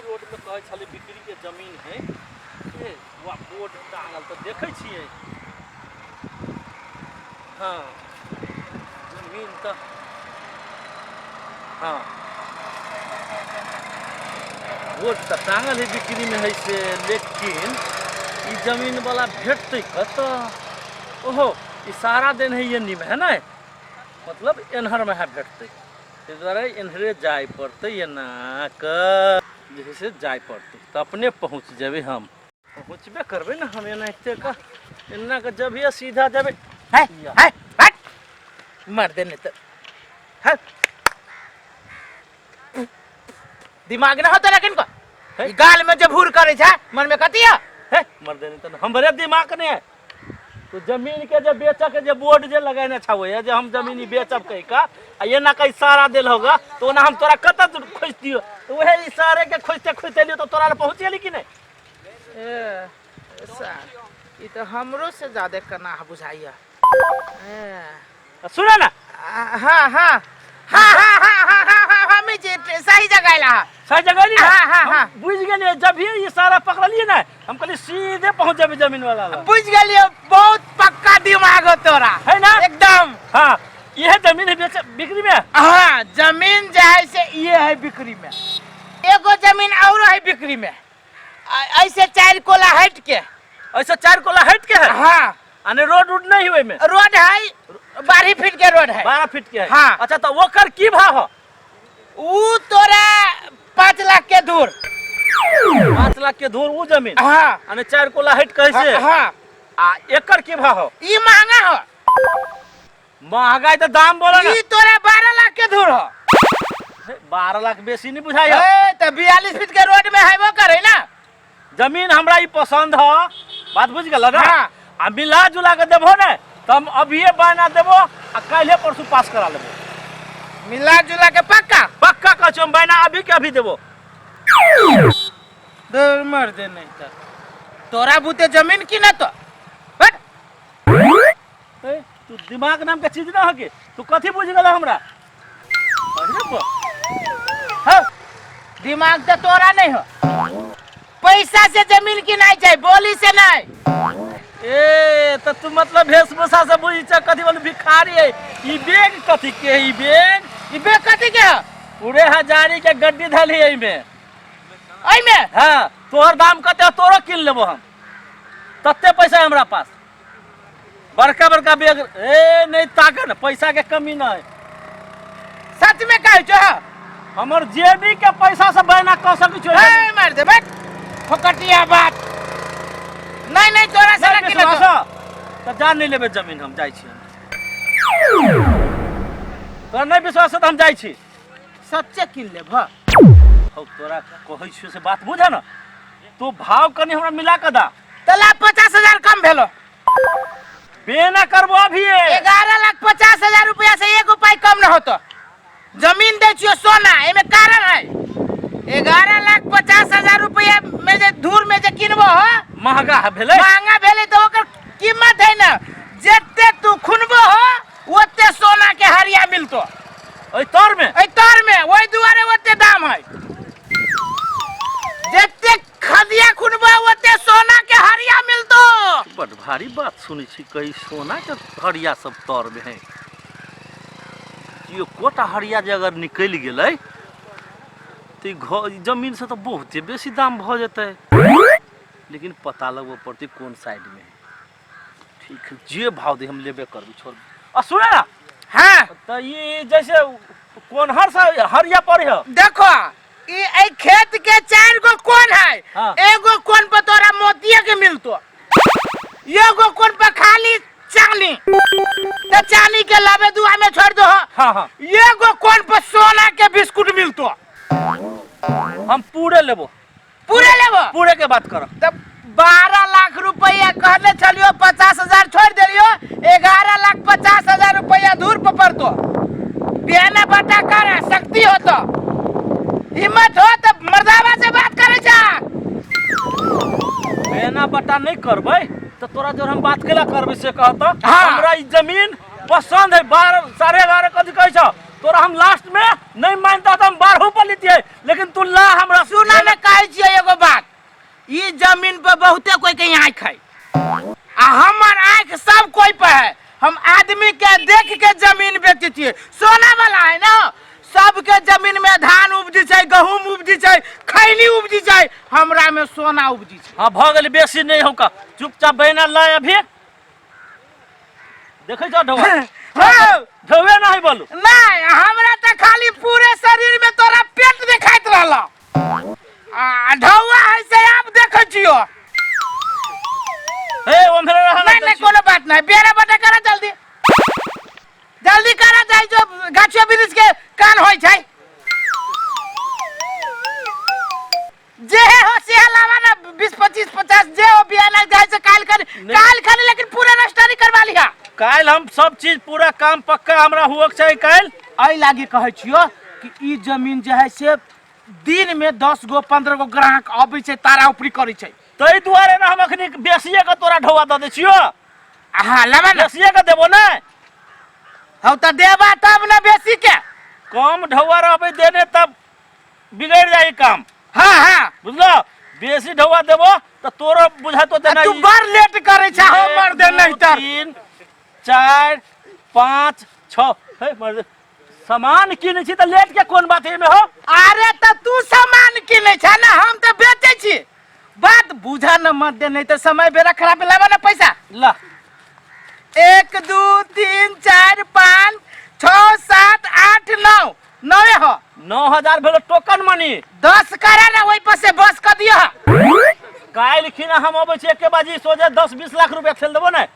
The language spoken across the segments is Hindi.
रोड में कहे छले बिक्री के जमीन है ये वो बोर्ड टांगल तो देखे छिए। हाँ जमीन तो हाँ बोर्ड तो टांगल है बिक्री में है से, लेकिन ये जमीन वाला भेटते कत। ओहो ये सारा दिन है ये निम है ना, मतलब एनहर में है भेटते इन्हरे जाए पड़ते ये ना कर जैसे जाए पड़ते तो अपने पहुँच जाबे। हम पहुँचबे करबे ना हम एनाते का इन्ना का जब ये सीधा जाबे है हट मर देने तो है दिमाग ना होता लेकिन को गाल में जब भूर करे छा मन में कतिया है मर देने तो हम बड़े दिमाग ने है। तो जमीन के जब बेचा के जब बोर्ड जे लगाने छावे है जे हम जमीन बेचब कह का ये ना कहीं इशारा दिल होगा तो ना हम तोरा कत खोज दियो तो वह इशारे के खोजते खोजते लियो तो तोरा पहुँचे कि नहीं। ये तो हमरो से ज्यादा कना बुझाइया। सुना ना हाँ हाँ हाँ हाँ हाँ हाँ हम सही जगह ला सही जगह नहीं हाँ बुझ गए जब ही इशारा पकड़लिए ना हम कहली सीधे पहुँच जाबे जमीन वाला बुझ गए। बहुत पक्का दिमाग हो तोरा है ना एकदम। हाँ यह जमीन है बिक्री में। हाँ जमीन जो है से ये है बिक्री में, एगो जमीन और है बिक्री में ऐसे 4 कोला हट के। ऐसा 4 कोला हट के है। हाँ अने रोड नहीं हुए में रोड है 12 फीट के रोड है। 12 फीट के है। हाँ अच्छा तो वो कर की भाव हो वो तोरा 5 लाख के दूर 5 लाख के दूर वो जमीन। हाँ अने 4 कोला हट कैसे। हाँ आ एकड़ की भाव हो ये महंगा हो महंगाई तो दाम बोला ना ये तोरा 12 लाख के दूर हो 12 लाख बेसी नहीं बुझाई तो 42 फीट के रोड में है वो करे ना जमीन हमरा ई पसंद हो बात बुझ गल ना। हाँ। आ मिला जुला के देबो ना तो हम अभी बना देबो आ कल परसों पास करा लेबो मिला जुला के पक्का पक्का कह हम बना अभी के अभी देबो दर मर दे नहीं तो तोरा बुते जमीन की ना तो तू दिमाग नाम का चीज ना हो के तू कथी बुझ गल हमरा हाँ दिमाग तो तोरा नहीं हो पैसा से जमीन की नहीं चाहिए बोली से नहीं। ए तो तू मतलब वेशभूषा से बुझी छ कथी बोल भिखारी है ई बैग कथी के ई बैग कथी के पूरे हजारी के गड्डी धली है में आई में। हाँ तोहर दाम कते तोरो किन लेबो हम तत्ते पैसा हमरा पास बड़का बड़का बैग ए नहीं ताके ना पैसा के कमी ना है सच में कह जो हमर जेबी के पैसा से बना क सकै छ मार दे बैठ फकटिया बात नहीं नहीं तोरा से ना किन तो जान नहीं लेबे जमीन हम जाई छी तोरा नहीं विश्वास है तो हम जाई छी सच्चे किन ले भ हो तोरा कहै छी से बात बुझ ना तू भाव कनी हमरा मिला के दा तला 50,000 कम भेलो बेना करबो अभी 11,50,000 रुपया से 1 रुपया कम न होतो जमीन दे छियो सोना एमे कारण है 11,50,000 रुपया में जे धूर में जे किनबो हो महंगा भेले तो ओकर कीमत है ना जत्ते तू खुनबो हो ओते सोना के हरिया मिलतो ओइ तोर में ओइ दुआरे ओते दाम है जत्ते खदिया खुनबो ओते सोना के हरिया मिलतो। बड़ भारी बात सुनी छी कई सोना के हरिया सब तोर में है यो कोटा हरिया जे अगर निकल गेलै तो जमीन से तो बहुत बेसी दाम भ जते लेकिन पता लगबो पड़ती कौन साइड में ठीक जे भाव दे हम लेबे करबी छोड़ आ सुने ना। हाँ तो ये जैसे कौन हर सा हरिया पर है देखो ये खेत के 4 गो कोन है। हाँ। एगो कोन पर तोरा मोतिया के मिलतो एगो कोन पर खाली चांदी तो चांदी के लावे दुआ में छोड़ दो। हाँ एगो कोन पर सोना के बिस्कुट मिलतो हम पूरे लेबो पूरे के बात करो तब 12 लाख रुपया कहले चलियो 50,000 छोड़ देलियो 11,50,000 रुपया दूर पर पड़तो बियाना बटा कर शक्ति हो तो हिम्मत हो तो मर्दावा से बात करे जा बेना बटा नहीं करबै तो तोरा जो हम बात केला करबै से कहतो। हाँ। हमरा ई जमीन पसंद है 12 साढ़े 12 कथी कहै छ तोरा हम लास्ट में नहीं मानता तो हम 12 पर लेतिए लेकिन तू ला हमरा सुना न कहै छियै एगो बात, ई जमीन पर बहुते कोई के आँख है आ हमर आँख सब कोई पे है। हम आदमी के देख के जमीन बेचै छियै। सोना वाला है ना, सबके जमीन में धान उपजी छै, गहूम उपजी छै, खैनी उपजी छै, हमरा में सोना उपजी छै। हाँ भ गेल, बेसी नहीं होगा, चुपचाप बहना ला अभी। देखे छो ढौआ हाँ ढौवे नहीं बोलू नहीं, हमरा तो खाली पूरे शरीर में तोरा पेट दिखाइत रहला आ ढौआ है से आप देखै छियो। ए ओ मेरे रहना नहीं नहीं कोनो बात नहीं, बेरा बटा करा जल्दी जल्दी करा जाई, जो गाछिया ब्रिज के कान होय छै जे हो से लावा ना 20 25 50 जे हो बियाना जाय से काल कर लेकिन पूरा नष्ट नहीं करवा लिया। काल हम सब चीज पूरा काम पक्का हमरा हुआ चाहिए। काल आई लागी कहै छियो कि ई जमीन जे है से दिन में 10 गो 15 गो ग्राहक आबै छै, तारा ऊपरी करै छै, तई दुआरे ना हम अखनी बेसिए के तोरा ढौआ द दे छियो। हां लेबा ना, बेसिए के देबो ना, हम त देबा तब ना बेसी के। कम ढौआ रहबे देने तब बिगड़ जाई काम। हां हां बुझलो, बेसी ढौआ देबो त तोरो बुझा तो देना। तू बड़ लेट करे छ, हमर दे नहीं त 3 4 5 6 हे मर्द सामान किने छी त लेट के कोन बात है में हो। अरे त तू सामान किने छ ना, हम त बेचै छी, बात बुझा न मत दे, नहीं तो समय बेरा खराब लेबा ना पैसा। ला 1 2 3 4 5 6 7 8 9 9 हो 9000 भेलो टोकन मनी। 10 करा ना, वही पर से बस कर दियो। काल खिना हम अबै छी एके बाजी सोझे 10 20 लाख रुपया खेल देबो ना।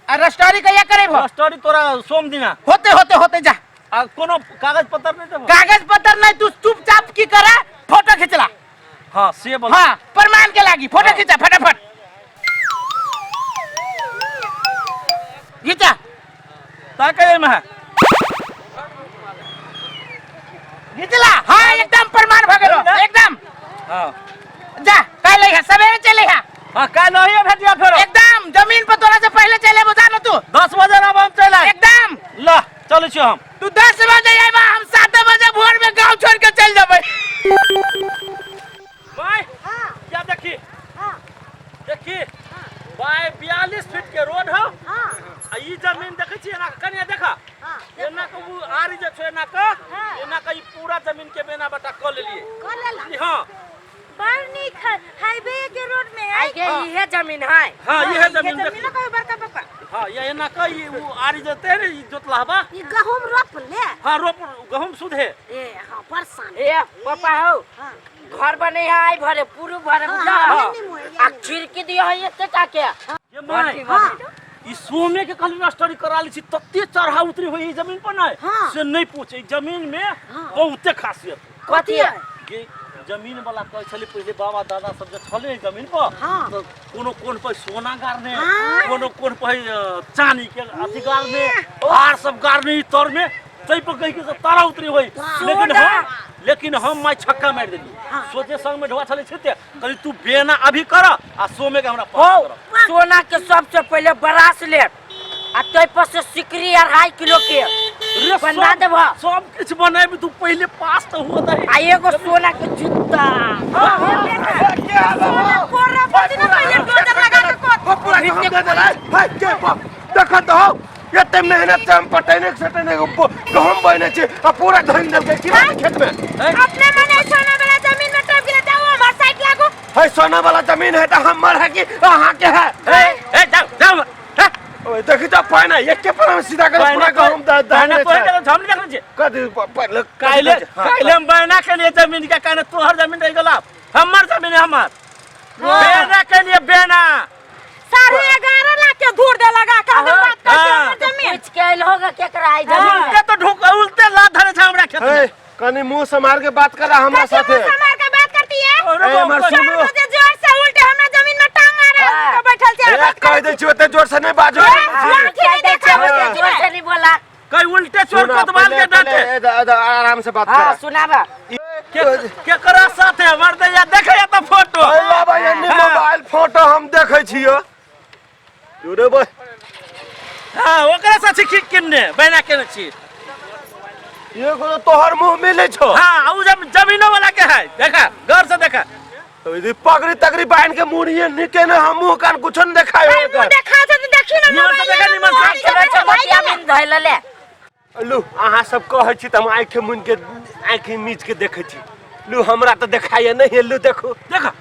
अरे स्टोरी कहिया करेबो? स्टोरी तोरा सोम दिना होते होते होते जा। आ कोनो कागज पत्र नहीं देबो? कागज पत्र नहीं, तू चुपचाप की करा, फोटो खिंचला। हां से बोल। हां प्रमाण के लागी फोटो खिंचा फटाफट खिंचा। ताके में है खिंचला। हां एकदम प्रमाण भ गेलो एकदम। हां जा काल ले सवेरे चले हा। हां काल नहीं भेटिया फेर एकदम जमीन पर तोरा से पहले चले बुझा न तू। 10 बजे अब हम चला एकदम। ला चल छी हम। तू 10 बजे आइबा, हम 7 बजे भोर में गांव छोड़ के चल जाबे। भाई हां क्या देखी? हां देखी भाई 42 फीट के रोड हो। हां आ ई जमीन देखै छी ना, कनिया देखा। हां एना को आरी जे छै ना का, एना का ई पूरा जमीन के बेना बटा क लेलिए। हां बड़ नीक है, हाईवे के रोड में है के ये जमीन है। हां ये जमीन देख। जमीन का बड़का पापा। हां ये एना का ई आरी जते रे जोतला हवा। ये गहूम रोप ले। हां रोप गहूम सुध है। ए हां परसान ए पापा हो घर बने है, आई भरे पूरू भरे बुझा आ खिड़की दिया है एते का के ये माय ई सोमे के कहली स्टोरी करा ली छी, तत्ते चढ़ा उतरी होई जमीन पर ना से नहीं पूछे। जमीन में बहुते खासियत कथी है ये जमीन वाला कहे छले पहले बाबा दादा सब जे छले जमीन पर तो कोनो कोन पर सोना गारने, कोनो कोन पर चांदी के अथी गारने, हार सब गारने तर में तई पर कहि के तारा उतरी होई। लेकिन हम माय छक्का मार देली। सोचे संग में ढवा छले छते कहली तू बेना अभी कर आ सोमे के हमरा पास कर। सोना के सबसे पहले ब्रासलेट आ तई पर से सिकरी 2.5 किलो के बना देबा। सब कुछ बनाबे तू पहले पास तो हुआ दे। आ एगो सोना के जूता कोरा बदी ना पहले डोजर लगा के को पूरा काम दे देला। हाय के बाप देखा तो हो, एते मेहनत से हम पटैने सटैने गहूम बने छी आ पूरा धइन देल के किरा खेत में। अपने मने सोना वाला जमीन में टप गिरा जाओ, हमार साइड लागो। है सोना वाला जमीन है तो हमर है कि अहां के है? ए जाओ जाओ ओए देखि त पाना एक के पर हम सीधा कर पूरा गहूम दाना दाने तो के हम देखन छी कदी पहले काइले हम बना के लिए जमीन का काने तोहर जमीन रह गेला, हमर जमीन है हमर। बेना के लिए बेना 11.5 लाख के धूर दे लगा के हम बात करते हैं जमीन। कुछ के होगा केकरा आई जमीन उल्टे तो ढुक उल्टे ला धरे छ हमरा खेत में। कनी मुंह संभाल के बात करा हमरा साथे। समार के बात करती है। अरे मर सुनो मुझे जोर से उल्टे हमरा जमीन में टांग आ रहा है, तो बैठल ए कह दे छी ओते जोर से नहीं बाजो। जोर से नहीं बोला। कई उल्टे चोर कोतवाल के डांटे। आराम से बात हां कर। सुनाबा के करा साथे मर्द या देखे या तो फोटो। अल्लाह भाई ने मोबाइल फोटो हम देखे छियो। रे भाई हां ओकरा से किन्ने बना के छी ये को तोहर मुंह मिले छो। हाँ उ जमीनों वाला के है, देखा गौर से देखा। यदि पगड़ी तगड़ी बांध के मुड़िए निके न हम मुंह कान कुछ न देखाए भाई मुंह देखा से तो देखी ना निमन से देखा, निमन से। चलो चमटिया में धइल ले। लू अहाँ सब कहै छी त हम आंख मुन के आंख मीच के देखै छी। लू हमरा त देखाय नहीं लू देखो देखा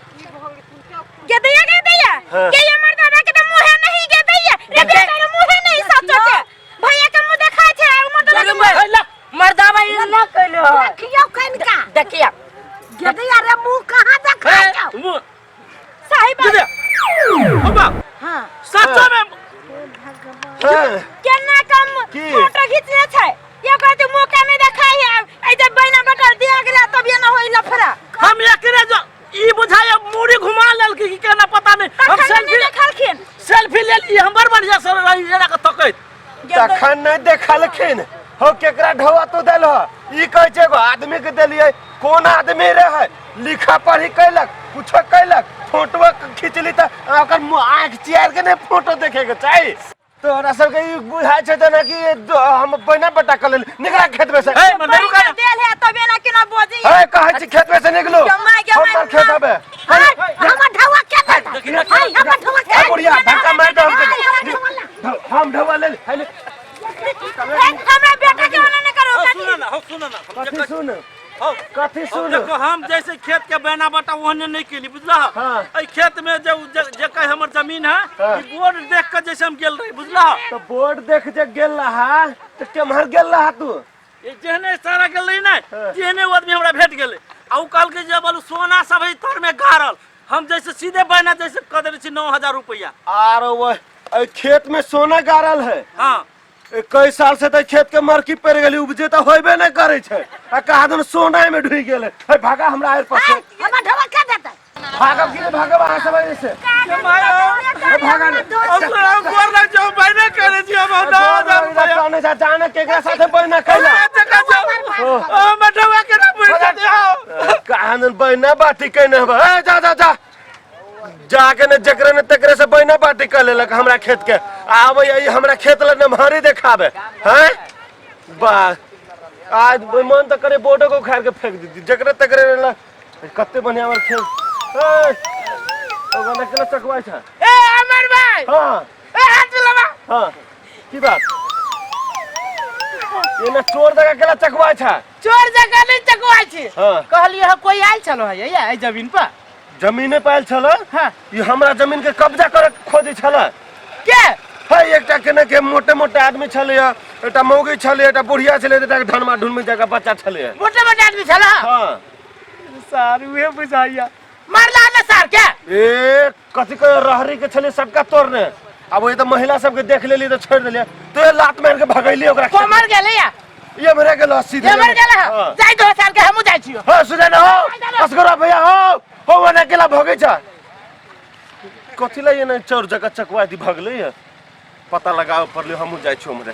गेदैया हाँ। के ये मर्दाना के तो मुंह है नहीं गेदैया रे तेरे मुंह है नहीं सचो के भैया के मुंह देखा छे मर्दाना मर्दावा ये ना कइलो देखियो कनका देखिया गेदैया रे मुंह कहां देखा छो मुंह सही बात बाबा हां सच्चो में हां केना कम की? फोटो खींचले छै ये कहते मुंह के नहीं देखाई है ए जब बहिना बटल दिया गेला तब ये ना होई लफड़ा हम एकरे जो ई बुझाया मुड़ी घुमा लेल कि केना पता नहीं। हम सेल्फी ले ली हमर बढ़िया से रही जरा के तकैत तखन नहीं देखलखिन हो केकरा ढवा तो देल हो। ई कहै छै एगो आदमी के देलिए कोन आदमी रहे लिखा पढ़ी कैलक कुछ कैलक फोटो खींचली त ओकर आंख चियार के नहीं फोटो देखे के चाहिए। तोरा सब के ई बुझाय छै जना कि हम बहिना बेटा कर लेल निकला खेत में से। ए मनेरु का देल है तबे ना केना बोजी ए कहै छी खेत में से निकलो हमर खेत हबे। हमर ढवा के देता हाय हमर ढवा के ए बुढ़िया धक्का मार दे हम ढवा ले ले हमरा बेटा के मना न करो सुनो ना कथी सुन हो कथी सुन देखो हम जैसे खेत के बहना बटा ओहने नहीं केली बुझला। हाँ। ए खेत में जे कह हमर जमीन है हाँ। ई बोर्ड देख के जैसे हम गेल रही बुझला। तो बोर्ड देख जे गेल रहा तो केम्हर गेल रहा तू। ए जेहने सारा गेल रही ना हाँ। जेहने आदमी हमरा भेट गेले आ उ कहल के जे बोलू सोना सब है तर में गारल हम जैसे सीधे बहना जैसे कह देले छी 9000 रुपया। आर वो खेत में सोना गारल है। हां कई साल से तो खेत के मरकी पड़ गेली उपजे तो होबे नहीं करे छै आ कहा दन सोना में ढुई गेले है भागा हमरा आएर पास हमर ढवा के देता भागब कि भागब आ सब ऐसे भागा अब गोर लग जाओ बहना करे छी हम 9000 रुपया कौन जा जाने केकरा साथे बहिना कैला ओ मठवा के ना पैसा दे कहा दन बहिना बाटी कैने हबे ए जा जा जा जाके न जकरे न तकरे से बहिना बाटी कर लेलक हमरा खेत के आबै आई हमरा खेत ल नमहरी देखाबे हैं बा आज मन तो करे बोर्डो को उखाड़ के फेंक दी जकरे तकरे ल कत्ते बढ़िया हमर खेत ए ओ वाला केना चकवाई छ ए अमर भाई हां ए हाथ लगा हां की बात ये ना चोर जगह केला चकवाई छ चोर जगह नहीं चकवाई छी हां कहलिए है कोई आइल चलो है ये ए जमीन पर जमीने पायल छल हां ये हमरा जमीन के कब्जा करे खोजी छल के है एकटा केने के मोटे मोटे आदमी छले एटा मौगी छले एटा बुढ़िया छले एटा धनमा ढुन में जगह बच्चा छले मोटे मोटे आदमी छला हां सारू बुझाइया मारला ना सार क्या ए कथि के रहरी के छले सबका तोड़ने अब ये तो महिला सब के देख लेली तो छोड़ देलिए तो ये लात मार के भगैली ओकरा को मर गेले या ये मरे गेल सीधे ये मर गेले हां जाई दो साल के हमु जाई छियो हां सुजन हो असगरा भैया हो वने केला भगै छ कथि ला ये न चोर जगह चकवा दी भगले पता लगाओ पड़ले हमु जाई छु हमरे